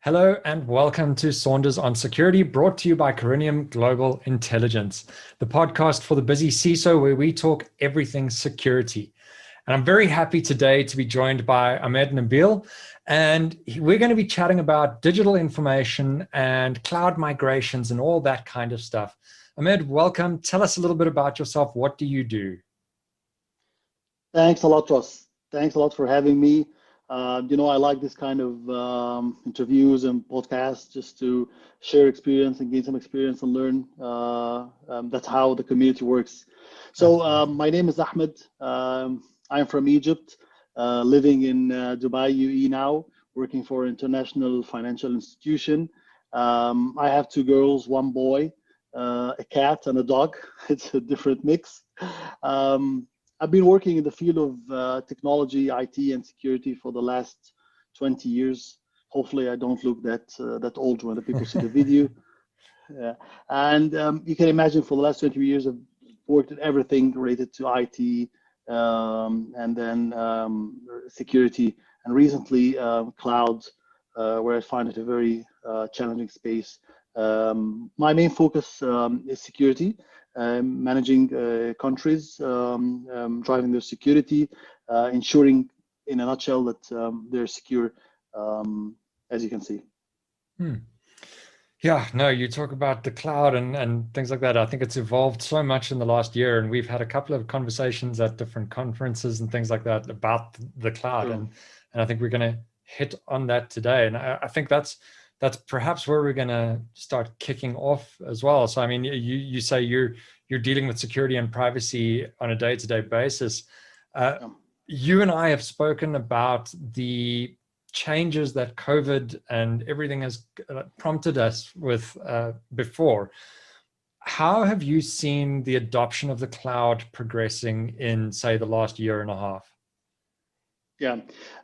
Hello and welcome to Saunders on Security, brought to you by Corinium Global Intelligence, the podcast for the busy CISO where we talk everything security. And I'm very happy today to be joined by Ahmed and Nabil, and we're going to be chatting about digital information and cloud migrations and all that kind of stuff. Ahmed, welcome. Tell us a little bit about yourself. What do you do? Thanks a lot, Ross. Thanks a lot for having me. I like this kind of interviews and podcasts just to share experience and gain some experience and learn. That's how the community works. So Absolutely. my name is Ahmed. I'm from Egypt, living in Dubai, UAE now, working for an international financial institution. I have two girls, one boy, a cat, and a dog. It's a different mix. Um, I've been working in the field of technology, IT, and security for the last 20 years. Hopefully, I don't look that old when the people see the video. Yeah. And you can imagine for the last 20 years, I've worked at everything related to IT, and then security, and recently cloud, where I find it a very challenging space. My main focus is security, managing countries, driving their security, ensuring, in a nutshell, that they're secure, as you can see. Hmm. Yeah, no, you talk about the cloud and things like that. I think it's evolved so much in the last year, and we've had a couple of conversations at different conferences and things like that about the cloud, True. and I think we're going to hit on that today. And I think that's perhaps where we're going to start kicking off as well. So, I mean, you say you're dealing with security and privacy on a day-to-day basis. Uh, Yeah. you and I have spoken about the changes that COVID and everything has prompted us with before. How have you seen the adoption of the cloud progressing in, say, the last year and a half? Yeah.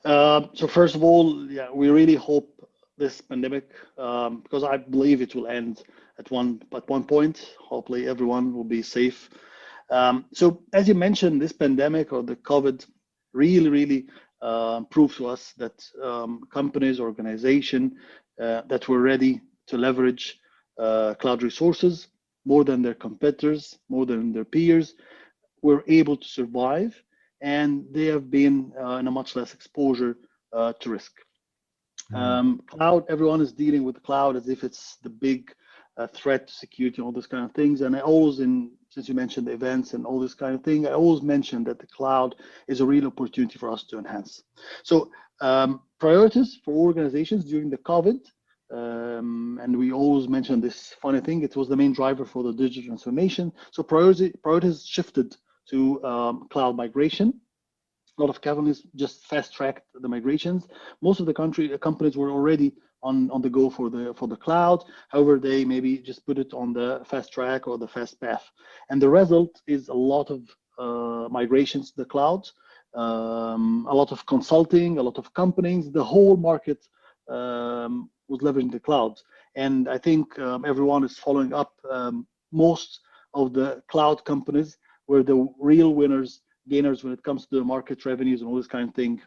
So first of all, yeah, we really hope this pandemic, because I believe it will end at one point. Hopefully, everyone will be safe. So as you mentioned, this pandemic or the COVID really proved to us that companies, organization that were ready to leverage cloud resources more than their competitors, more than their peers, were able to survive, and they have been in a much less exposure to risk. Mm. Cloud, everyone is dealing with the cloud as if it's the big threat to security and all those kind of things. And I always, since you mentioned the events and all this kind of thing, I always mention that the cloud is a real opportunity for us to enhance. So priorities for organizations during the COVID, and we always mention this funny thing, it was the main driver for the digital transformation. So priorities shifted to cloud migration. A lot of companies just fast tracked the migrations. Most of the companies were already on the go for the cloud. However, they maybe just put it on the fast track or the fast path, and the result is a lot of migrations to the cloud, a lot of consulting, a lot of companies. The whole market was leveraging the cloud, and I think everyone is following up. Most of the cloud companies were the real winners, gainers when it comes to the market revenues and all this kind of thing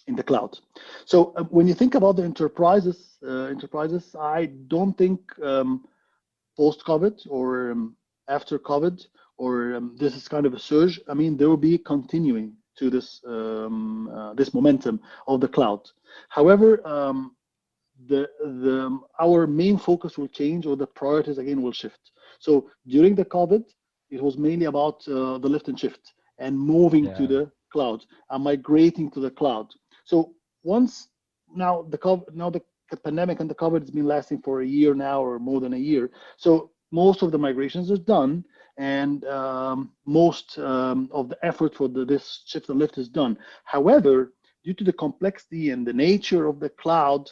in the cloud. So when you think about the enterprises, I don't think post-COVID or after COVID or this is kind of a surge. I mean, there will be continuing to this momentum of the cloud. However, the our main focus will change, or the priorities again will shift. So during the COVID, it was mainly about the lift and shift and moving to Yeah. the cloud and migrating to the cloud. So once now the pandemic and the COVID has been lasting for a year now or more than a year. So most of the migrations is done, and most of the effort for this shift and lift is done. However, due to the complexity and the nature of the cloud,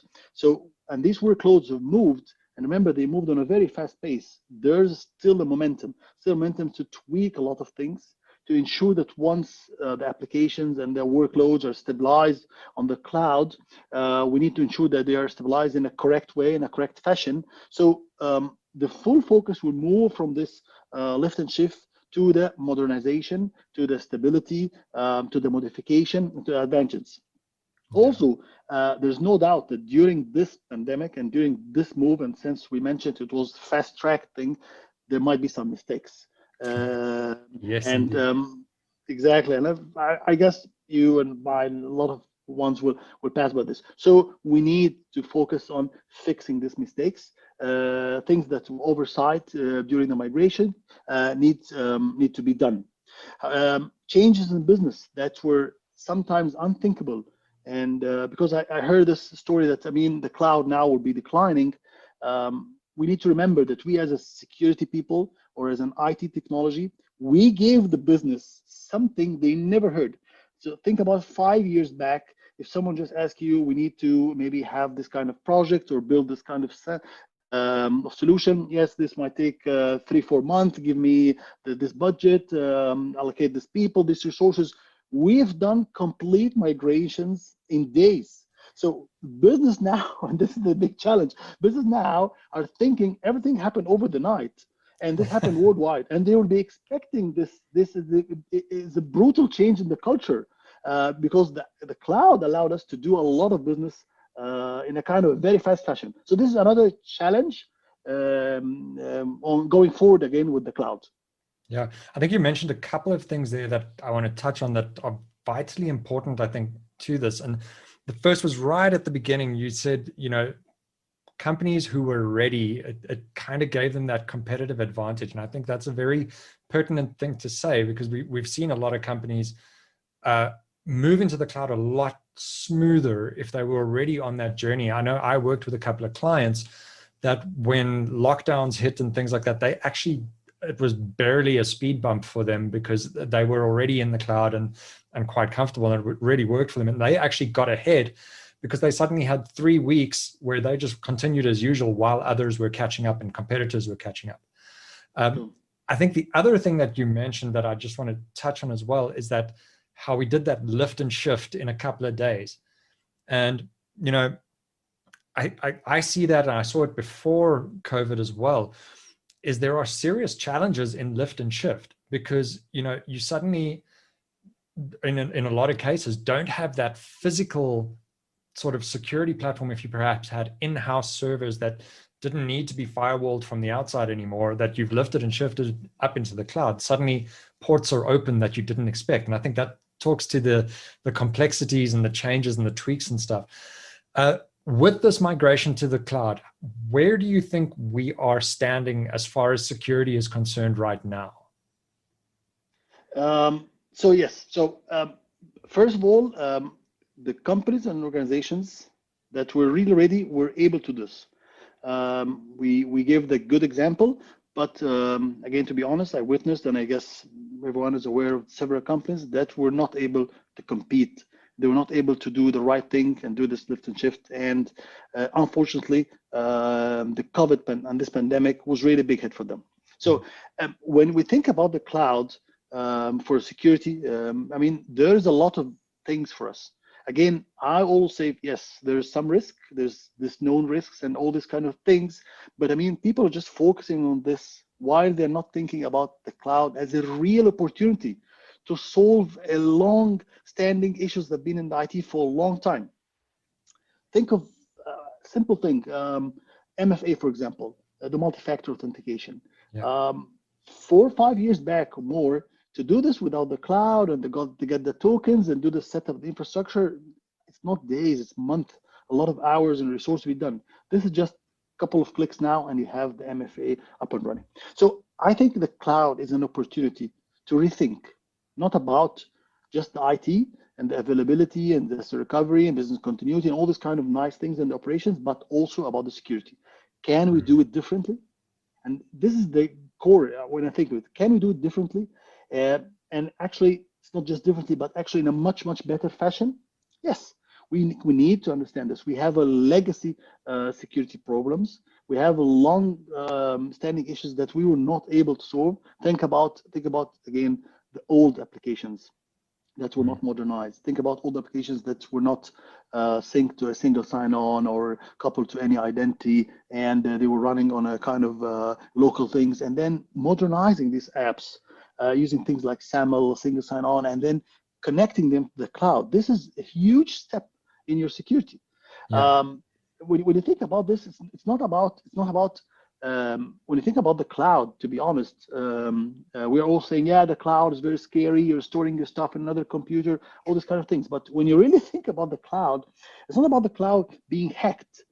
and these workloads have moved, and remember, they moved on a very fast pace. There's still momentum to tweak a lot of things to ensure that once the applications and the workloads are stabilized on the cloud, we need to ensure that they are stabilized in a correct way, in a correct fashion. So the full focus will move from this lift and shift to the modernization, to the stability, to the modification, to the advantages. Yeah. Also, there's no doubt that during this pandemic and during this move, and since we mentioned it was fast track thing, there might be some mistakes. Uh, Yes, and indeed. Exactly, and I guess you and I and a lot of ones will pass by this. So we need to focus on fixing these mistakes. Things that were oversight during the migration need to be done. Changes in business that were sometimes unthinkable. And because I heard this story that, I mean, the cloud now will be declining, we need to remember that we as a security people or as an IT technology, we gave the business something they never heard. So think about 5 years back, if someone just asked you, we need to maybe have this kind of project or build this kind of solution. Yes, this might take 3 4 months. Give me this budget, allocate these people, these resources. We've done complete migrations in days. So business now, and this is the big challenge, business now are thinking everything happened over the night. And this happened worldwide, and they will be expecting this. Is a brutal change in the culture because the cloud allowed us to do a lot of business in a kind of very fast fashion. So this is another challenge on going forward again with the cloud. Yeah, I think you mentioned a couple of things there that I want to touch on that are vitally important, I think, to this. And the first was right at the beginning. You said, companies who were ready, it kind of gave them that competitive advantage. And I think that's a very pertinent thing to say, because we've seen a lot of companies move into the cloud a lot smoother if they were already on that journey. I know I worked with a couple of clients that when lockdowns hit and things like that, it was barely a speed bump for them because they were already in the cloud and quite comfortable, and it really worked for them. And they actually got ahead because they suddenly had 3 weeks where they just continued as usual while others were catching up and competitors were catching up. I think the other thing that you mentioned that I just want to touch on as well is that how we did that lift and shift in a couple of days. And, I see that, and I saw it before COVID as well, is there are serious challenges in lift and shift because, you suddenly, in a lot of cases, don't have that physical sort of security platform. If you perhaps had in-house servers that didn't need to be firewalled from the outside anymore, that you've lifted and shifted up into the cloud, suddenly ports are open that you didn't expect. And I think that talks to the complexities and the changes and the tweaks and stuff. With this migration to the cloud, where do you think we are standing as far as security is concerned right now? So yes. So first of all, the companies and organizations that were really ready were able to do this. We gave the good example, but again, to be honest, I witnessed, and I guess everyone is aware of several companies that were not able to compete. They were not able to do the right thing and do this lift and shift. And unfortunately, the COVID and this pandemic was really a big hit for them. So when we think about the cloud for security, I mean, there's a lot of things for us. Again, I always say, yes, there's some risk, there's this known risks and all these kind of things. But I mean, people are just focusing on this while they're not thinking about the cloud as a real opportunity to solve a long-standing issues that have been in the IT for a long time. Think of a simple thing, MFA, for example, the multi-factor authentication. Yeah. 4 or 5 years back or more, to do this without the cloud and to get the tokens and do the setup of the infrastructure, it's not days, it's months, a lot of hours and resources to be done. This is just a couple of clicks now and you have the MFA up and running. So I think the cloud is an opportunity to rethink, not about just the IT and the availability and the recovery and business continuity and all these kind of nice things in the operations, but also about the security. Can we do it differently? And this is the core when I think of it. Can we do it differently? And actually, it's not just differently, but actually in a much, much better fashion. Yes, we need to understand this. We have a legacy security problems. We have a long standing issues that we were not able to solve. Think about again the old applications that were not modernized. Think about all the applications that were not synced to a single sign-on or coupled to any identity, and they were running on a kind of local things, and then modernizing these apps using things like SAML, single sign-on, and then connecting them to the cloud. This is a huge step in your security. Yeah. When you think about this, it's not about when you think about the cloud, to be honest, we're all saying, yeah, the cloud is very scary. You're storing your stuff in another computer, all these kind of things. But when you really think about the cloud, it's not about the cloud being hacked.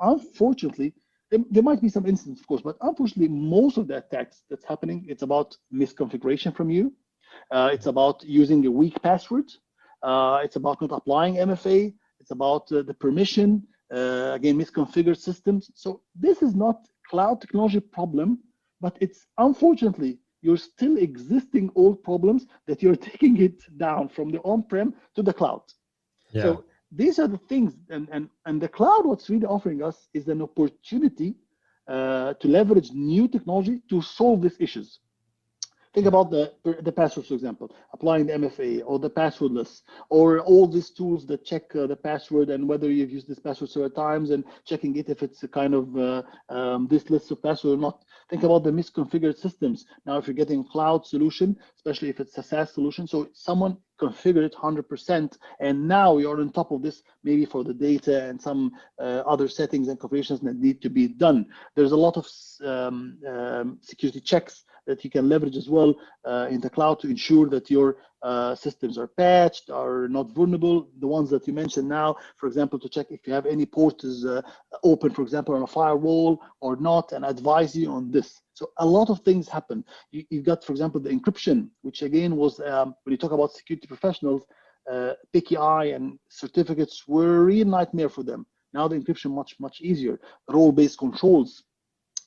Unfortunately, there might be some incidents, of course, but unfortunately, most of the attacks that's happening, it's about misconfiguration from you. It's about using a weak password. It's about not applying MFA. It's about the permission, again, misconfigured systems. So this is not cloud technology problem, but it's unfortunately you're still existing old problems that you're taking it down from the on-prem to the cloud. Yeah. So these are the things, and the cloud, what's really offering us is an opportunity to leverage new technology to solve these issues. Think about the passwords, for example, applying the MFA or the passwordless, or all these tools that check the password and whether you've used this password several times and checking it if it's a kind of this list of password or not. Think about the misconfigured systems. Now, if you're getting a cloud solution, especially if it's a SaaS solution, so someone configured it 100%, and now you're on top of this, maybe for the data and some other settings and configurations that need to be done. There's a lot of security checks that you can leverage as well in the cloud to ensure that your systems are patched, are not vulnerable. The ones that you mentioned now, for example, to check if you have any port is open, for example, on a firewall or not, and advise you on this. So a lot of things happen. You've got, for example, the encryption, which again was, when you talk about security professionals, PKI and certificates were a real nightmare for them. Now the encryption much easier. Role-based controls,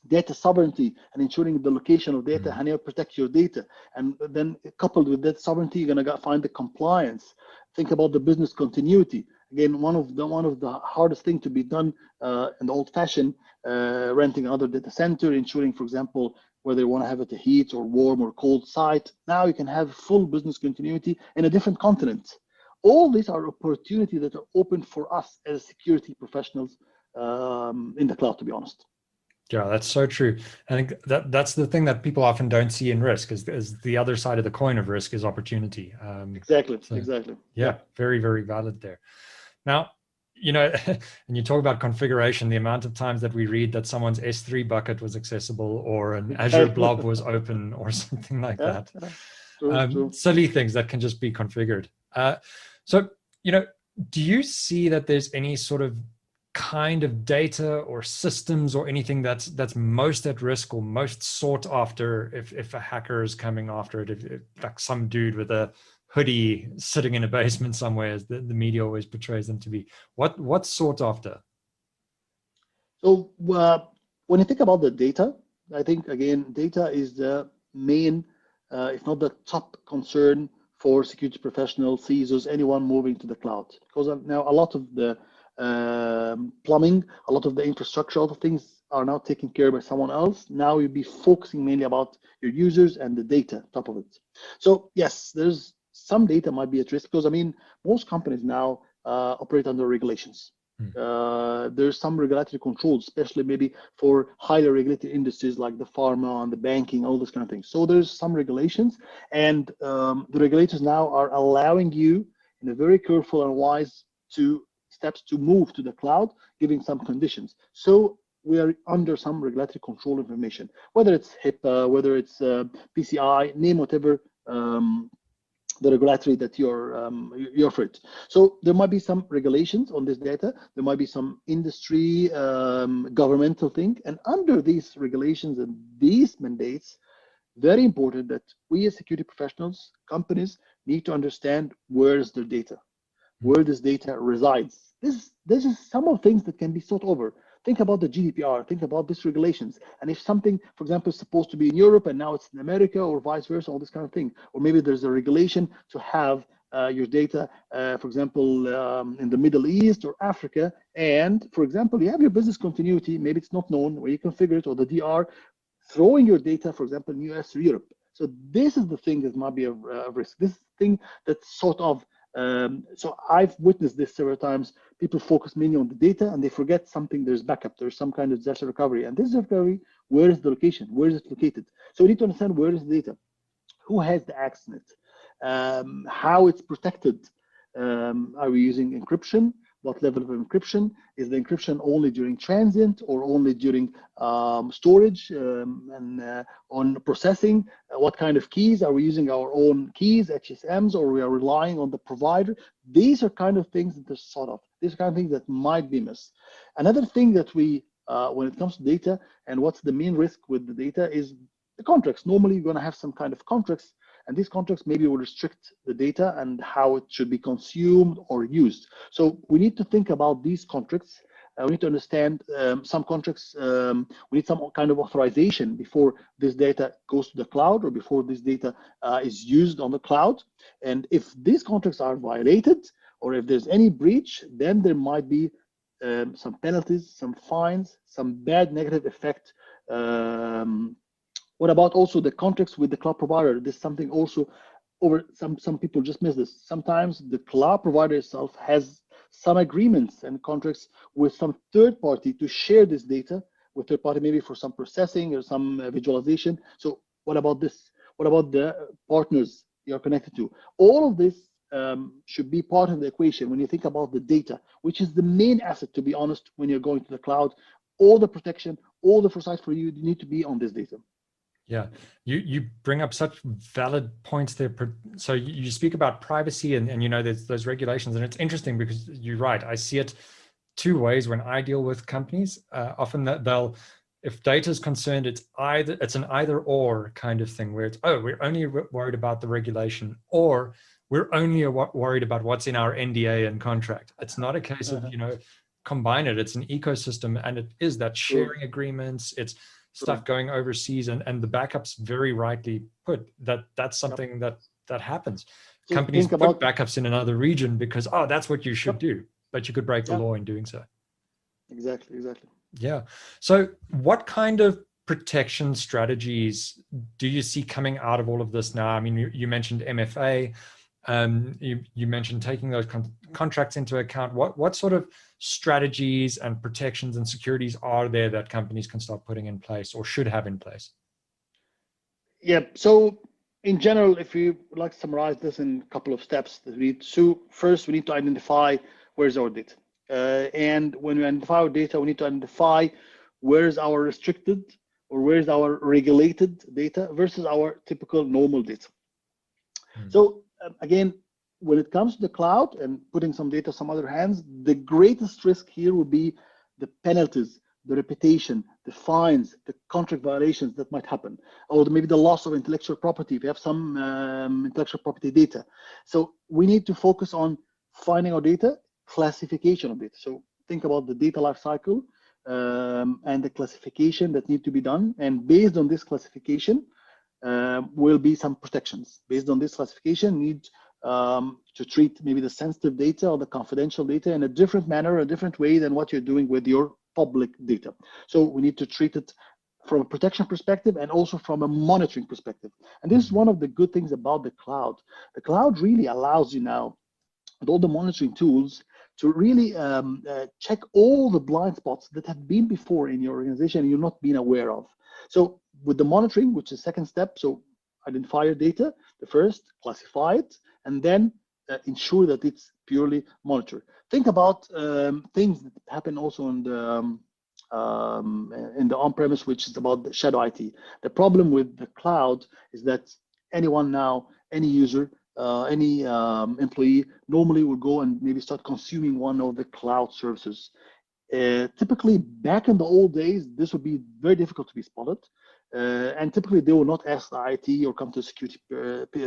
data sovereignty, and ensuring the location of data, how you protect your data. And then coupled with that sovereignty, you're gonna find the compliance. Think about the business continuity. Again, one of the hardest thing to be done in the old-fashioned renting another data center, ensuring, for example, whether you want to have it a heat or warm or cold site. Now you can have full business continuity in a different continent. All these are opportunities that are open for us as security professionals in the cloud, to be honest. Yeah, that's so true. I think that's the thing that people often don't see in risk is the other side of the coin of risk is opportunity. Exactly. Yeah, very, very valid there. Now, and you talk about configuration, the amount of times that we read that someone's S3 bucket was accessible or an Azure blob was open or something like that. True. Silly things that can just be configured. So, do you see that there's any sort of kind of data or systems or anything that's most at risk or most sought after if a hacker is coming after it, if like some dude with a hoodie sitting in a basement somewhere, as the media always portrays them to be? What's sought after? So when you think about the data, I think again data is the main, if not the top concern for security professionals, CISOs, anyone moving to the cloud, because now a lot of the plumbing, a lot of the infrastructure, a lot of things are now taken care of by someone else. Now you'll be focusing mainly about your users and the data top of it. So yes, there's some data might be at risk because most companies now operate under regulations. There's some regulatory controls, especially maybe for highly regulated industries like the pharma and the banking, all those kind of things. So there's some regulations, and the regulators now are allowing you in a very careful and wise steps to move to the cloud, giving some conditions. So we are under some regulatory control information, whether it's HIPAA, whether it's PCI, name whatever the regulatory that you're offered. So there might be some regulations on this data. There might be some industry, governmental thing, and under these regulations and these mandates, very important that we as security professionals, companies need to understand where is their data, where this data resides. This is some of the things that can be sought over. Think about the GDPR, think about these regulations. And if something, for example, is supposed to be in Europe and now it's in America or vice versa, all this kind of thing. Or maybe there's a regulation to have your data, for example, in the Middle East or Africa. And for example, you have your business continuity, maybe it's not known where you configure it, or the DR, throwing your data, for example, in US or Europe. So this is the thing that might be a risk. This thing that's sort of, so I've witnessed this several times. People focus mainly on the data and they forget something. There's backup, there's some kind of disaster recovery. And this recovery, where is the location? Where is it located? So we need to understand where is the data, who has the access in it, how it's protected. Are we using encryption? what level of encryption. Is the encryption only during transient or only during storage and on processing? What kind of keys? Are we using our own keys, HSMs, or we are relying on the provider? These are kind of things that are sort of, these are kind of things that might be missed. Another thing that we, when it comes to data and what's the main risk with the data is the contracts. Normally you're going to have some kind of contracts, and these contracts maybe will restrict the data and how it should be consumed or used. So we need to think about these contracts. We need to understand some contracts, we need some kind of authorization before this data goes to the cloud or before this data is used on the cloud. And if these contracts are violated or if there's any breach, then there might be some penalties, some fines, some bad negative effect. What about also the contracts with the cloud provider? This is something also over some people just miss this. Sometimes the cloud provider itself has some agreements and contracts with some third party to share this data with third party, maybe for some processing or some visualization. So what about this? What about the partners you're connected to? All of this should be part of the equation when you think about the data, which is the main asset, to be honest, when you're going to the cloud. All the protection, all the foresight for you need to be on this data. Yeah, you bring up such valid points there. So you speak about privacy and you know, there's those regulations, and it's interesting because you're right. I see it two ways when I deal with companies. Often that they'll, if data is concerned, it's an either or kind of thing where it's, oh, we're only worried about the regulation, or we're only worried about what's in our NDA and contract. It's not a case of, you know, combine it. It's an ecosystem, and it is that sharing agreements. It's stuff going overseas, and the backups, very rightly put, that's something that happens. So companies put backups in another region because, oh, that's what you should do, but you could break the law in doing so. Exactly. Yeah. So what kind of protection strategies do you see coming out of all of this now? I mean, you mentioned MFA. You mentioned taking those contracts into account. What sort of strategies and protections and securities are there that companies can start putting in place or should have in place? Yeah, so in general, if you would like to summarize this in a couple of steps, first we need to identify where's our data. And when we identify our data, we need to identify where's our restricted or where's our regulated data versus our typical normal data. So again, when it comes to the cloud and putting some data some other hands, the greatest risk here would be the penalties, the reputation, the fines, the contract violations that might happen, or maybe the loss of intellectual property if you have some intellectual property data. So we need to focus on finding our data, classification of data. So think about the data lifecycle and the classification that need to be done. And based on this classification, will be some protections. Based on this classification, need to treat maybe the sensitive data or the confidential data in a different manner, a different way than what you're doing with your public data. So we need to treat it from a protection perspective and also from a monitoring perspective. And this is one of the good things about the cloud. The cloud really allows you now, with all the monitoring tools, to really check all the blind spots that have been before in your organization and you're not being aware of. So with the monitoring, which is the second step, so identify your data, the first, classify it, and then ensure that it's purely monitored. Think about things that happen also in the on-premise, which is about the shadow IT. The problem with the cloud is that anyone now, any user, any employee normally will go and maybe start consuming one of the cloud services. Typically, back in the old days, this would be very difficult to be spotted. And typically, they will not ask the IT or come to a security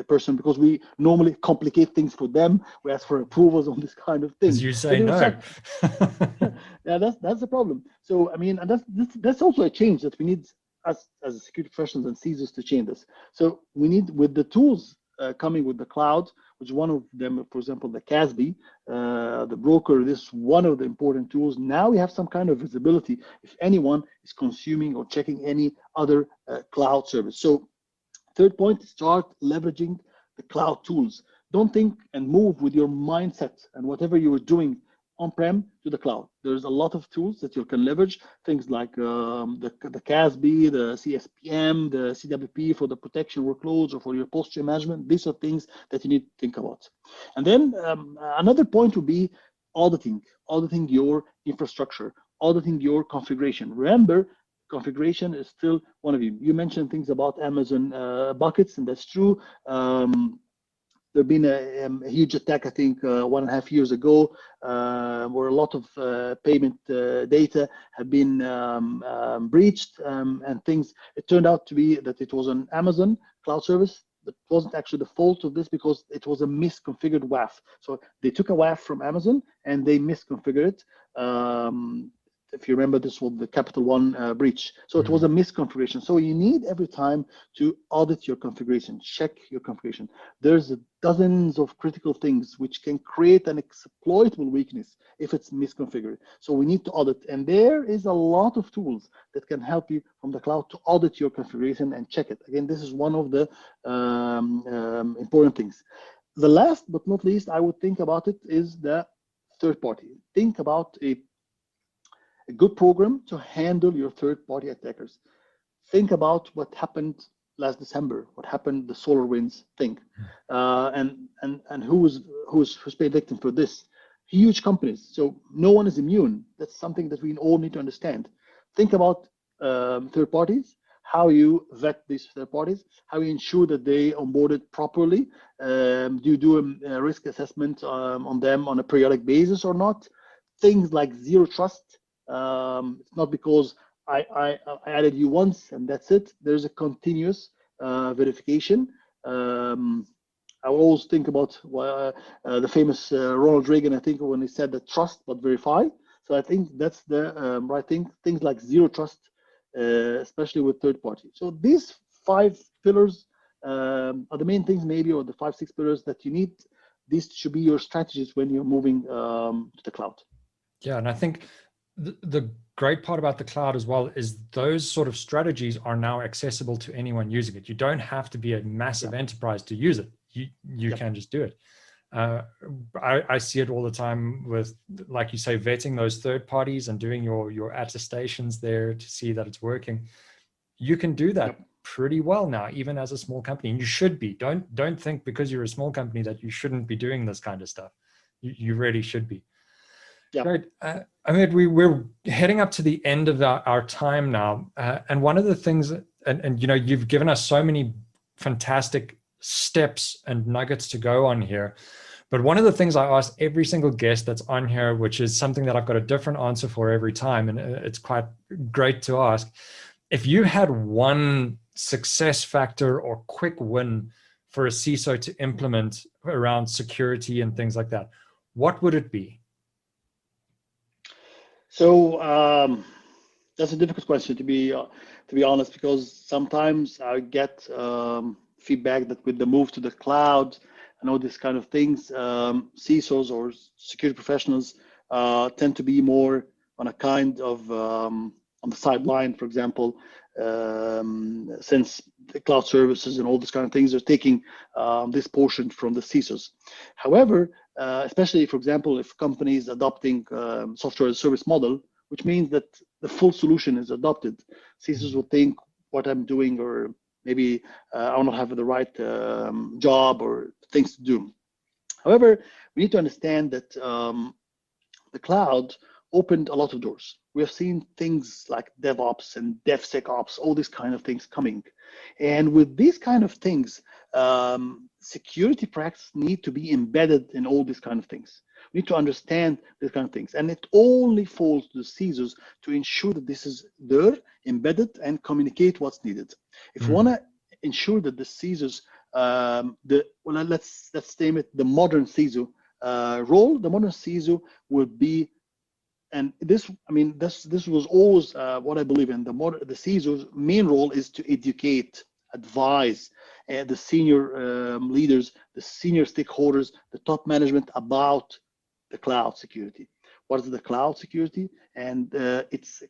person because we normally complicate things for them. We ask for approvals on this kind of thing. As you say, no. Yeah, that's the problem. So, I mean, and that's also a change that we need as security professionals and CISOs to change this. So we need, with the tools coming with the cloud, which one of them, for example, the CASB, the broker, this is one of the important tools. Now we have some kind of visibility if anyone is consuming or checking any other cloud service. So third point, start leveraging the cloud tools. Don't think and move with your mindset and whatever you were doing on-prem to the cloud. There's a lot of tools that you can leverage, things like the CASB, the CSPM, the CWP for the protection workloads or for your posture management. These are things that you need to think about. And then another point would be auditing your infrastructure, auditing your configuration. Remember, configuration is still one of you. You mentioned things about Amazon buckets, and that's true. There's been a huge attack, I think, 1.5 years ago, where a lot of payment data have been breached, and things. It turned out to be that it was an Amazon cloud service. That wasn't actually the fault of this, because it was a misconfigured WAF. So they took a WAF from Amazon and they misconfigured it. If you remember, this was the Capital One breach. So it was a misconfiguration. So you need every time to audit your configuration, check your configuration. There's dozens of critical things which can create an exploitable weakness if it's misconfigured. So we need to audit, and there is a lot of tools that can help you from the cloud to audit your configuration and check it. Again, this is one of the important things. The last but not least, I would think about it is the third party. Think about a good program to handle your third-party attackers. Think about what happened last December, what happened, the SolarWinds thing, and who's paid victim for this? Huge companies. So no one is immune. That's something that we all need to understand. Think about third parties, how you vet these third parties, how you ensure that they onboarded properly. Do you do a risk assessment on them on a periodic basis or not? Things like zero trust. It's not because I added you once and that's it. There's a continuous verification. I will always think about the famous Ronald Reagan, I think, when he said that trust but verify. So I think that's the right thing. Things like zero trust, especially with third party. So these 5 pillars are the main things, maybe, or the 5-6 pillars that you need. These should be your strategies when you're moving to the cloud. Yeah, and I think the great part about the cloud as well is those sort of strategies are now accessible to anyone using it. You don't have to be a massive enterprise to use it. You can just do it. I see it all the time with, like you say, vetting those third parties and doing your attestations there to see that it's working. You can do that pretty well now, even as a small company, and you should be. Don't think because you're a small company that you shouldn't be doing this kind of stuff. You really should be. Yeah. Great. Ahmed, we're heading up to the end of our time now. And one of the things, and you know, you've given us so many fantastic steps and nuggets to go on here. But one of the things I ask every single guest that's on here, which is something that I've got a different answer for every time, and it's quite great to ask. If you had one success factor or quick win for a CISO to implement around security and things like that, what would it be? So that's a difficult question, to be honest, because sometimes I get feedback that with the move to the cloud and all these kind of things, CISOs or security professionals tend to be more on a kind of on the sideline, for example, since the cloud services and all these kind of things are taking this portion from the CISOs. However, especially, for example, if companies adopting software as a service model, which means that the full solution is adopted, CISOs will think what I'm doing, or maybe I will not have the right job or things to do. However, we need to understand that the cloud opened a lot of doors. We have seen things like DevOps and DevSecOps, all these kind of things coming. And with these kind of things, security practice need to be embedded in all these kind of things. We need to understand these kind of things. And it only falls to the CISOs to ensure that this is there, embedded, and communicate what's needed. If we want to ensure that the CISOs, let's name it the modern CISO role, the modern CISO would be, and this was always what I believe in. The CISO's main role is to educate, advise the senior leaders, the senior stakeholders, the top management about the cloud security. What is the cloud security? And it's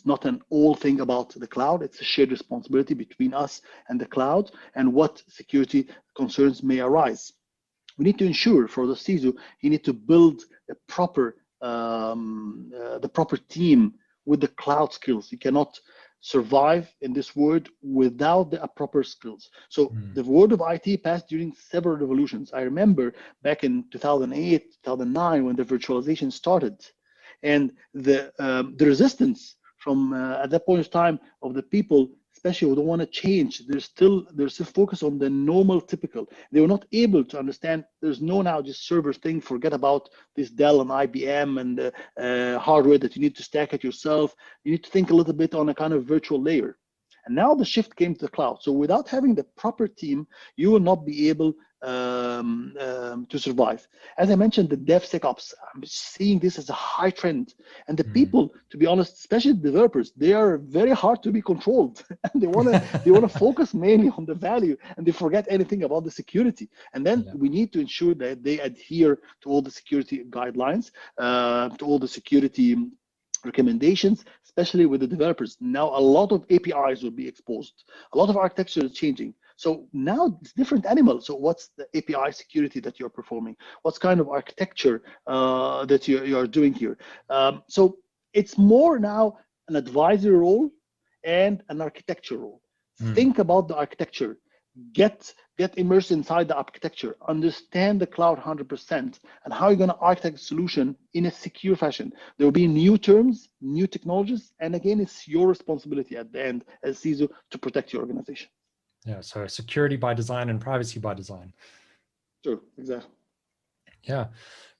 not an all thing about the cloud. It's a shared responsibility between us and the cloud, and what security concerns may arise. We need to ensure for the CISO, you need to build a proper the proper team with the cloud skills. You cannot survive in this world without the proper skills. So Mm. the world of IT passed during several revolutions. I remember back in 2008, 2009, when the virtualization started, and the resistance from at that point of time of the people, especially who don't want to change, there's still focus on the normal typical. They were not able to understand there's no now just server thing. Forget about this Dell and IBM and the hardware that you need to stack it yourself. You need to think a little bit on a kind of virtual layer. And now the shift came to the cloud. So without having the proper team, you will not be able to survive. As I mentioned, the DevSecOps, I'm seeing this as a high trend. And the people, to be honest, especially the developers, they are very hard to be controlled. And they wanna focus mainly on the value, and they forget anything about the security. And then we need to ensure that they adhere to all the security guidelines, to all the security recommendations, especially with the developers. Now, a lot of APIs will be exposed. A lot of architecture is changing. So now it's different animal. So what's the API security that you're performing? What's kind of architecture that you're doing here? So it's more now an advisory role and an architecture role. Think about the architecture. Get immersed inside the architecture, understand the cloud 100%, and how you're going to architect a solution in a secure fashion. There will be new terms, new technologies, and again, it's your responsibility at the end as CISO to protect your organization. Yeah, so security by design and privacy by design. Sure, exactly. Yeah,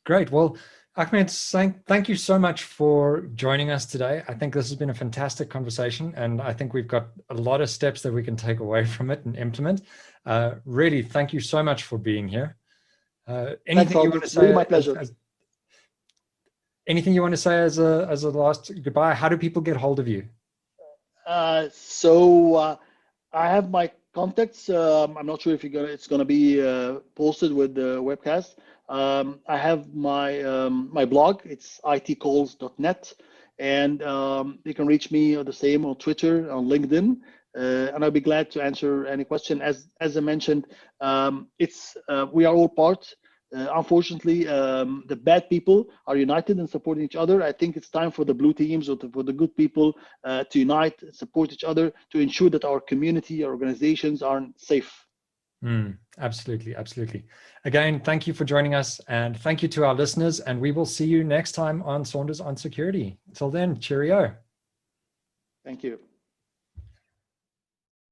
great. Well, Ahmed, thank you so much for joining us today. I think this has been a fantastic conversation, and I think we've got a lot of steps that we can take away from it and implement. Really, thank you so much for being here. Anything you want to say? Really my pleasure. Anything you want to say as a last goodbye? How do people get hold of you? So I have my contacts. I'm not sure if it's gonna be posted with the webcast. I have my blog. It's itcalls.net, and you can reach me the same on Twitter, on LinkedIn, and I'll be glad to answer any question. As I mentioned, we are all part. Unfortunately, the bad people are united and supporting each other. I think it's time for the blue teams or for the good people to unite, support each other, to ensure that our community, our organizations are safe. Absolutely, absolutely. Again, thank you for joining us, and thank you to our listeners, and we will see you next time on Saunders on Security. Until then, cheerio. Thank you.